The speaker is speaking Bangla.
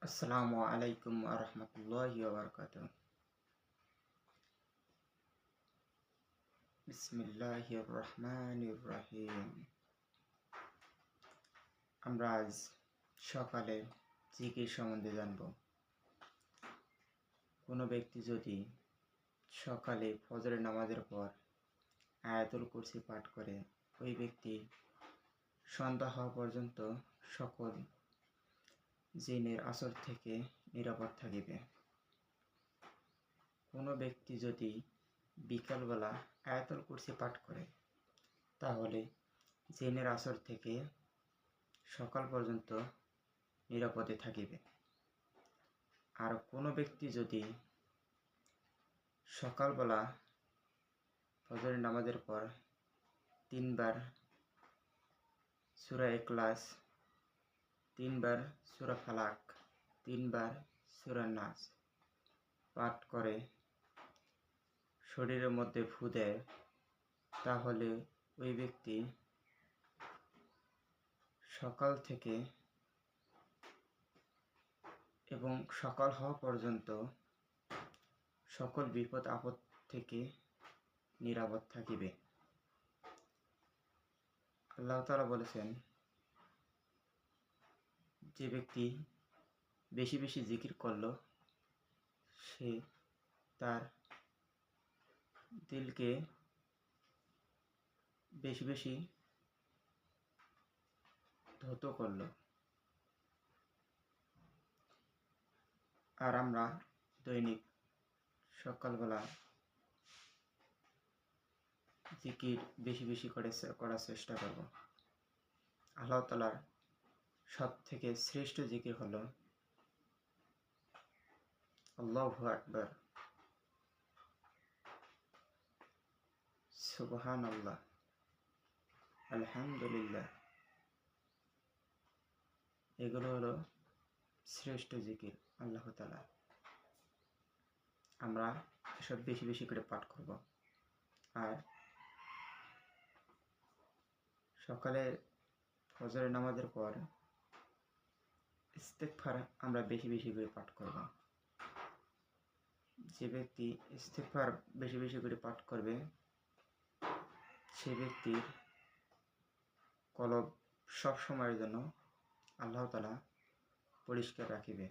আসসালামু আলাইকুম আরহামতুল্লাহি ওয়াবারাকাতুহু। বিসমিল্লাহির রহমানির রহিম। আমরা আজ সকালে জিকির সম্বন্ধে জানব। কোনো ব্যক্তি যদি সকালে ফজরের নামাজের পর আয়াতুল কুরসি পাঠ করে, ওই ব্যক্তি সন্ধ্যা হওয়া পর্যন্ত সকল জিনের আসর থেকে নিরাপদ থাকিবে। কোনো ব্যক্তি যদি বিকালবেলা আয়াতুল কুরসি পাঠ করে, তাহলে জিনের আসর থেকে সকাল পর্যন্ত নিরাপদে থাকিবে। আর কোনো ব্যক্তি যদি সকালবেলা ফজরের নামাজের পর 3 বার সূরা ইখলাস, 3 বার সূরা ফালাক, 3 বার সূরা নাস পাঠ করে শরীরের মধ্যে ফু দেয়, তাহলে ওই ব্যক্তি সকাল থেকে এবং সকাল হওয়া পর্যন্ত সকল বিপদ আপদ থেকে নিরাপদ থাকিবে। আল্লাহ তাআলা বলেছেন, যে ব্যক্তি বেশি বেশি জিকির করলো, সে তার দিলকে বেশি বেশি ধৌত করলো। আর আমরা দৈনিক সকালবেলা জিকির বেশি বেশি করার চেষ্টা করব। আল্লাহ তাআলার সব থেকে শ্রেষ্ঠ জিকির হলো আল্লাহু আকবার, সুবহানাল্লাহ, আলহামদুলিল্লাহ। এগুলো হলো শ্রেষ্ঠ জিকির আল্লাহ তাআলা। আমরা এসব বেশি বেশি করে পাঠ করব। আর সকালে ফজরের নামাজের পর ইস্তেগফার আমরা বেশি বেশি করে পাঠ করব। যে ব্যক্তি ইস্তেগফার বেশি বেশি করে পাঠ করবে, সে ব্যক্তির কলব সব সময়ের জন্য আল্লাহ তাআলা পরিষ্কার রাখিবে।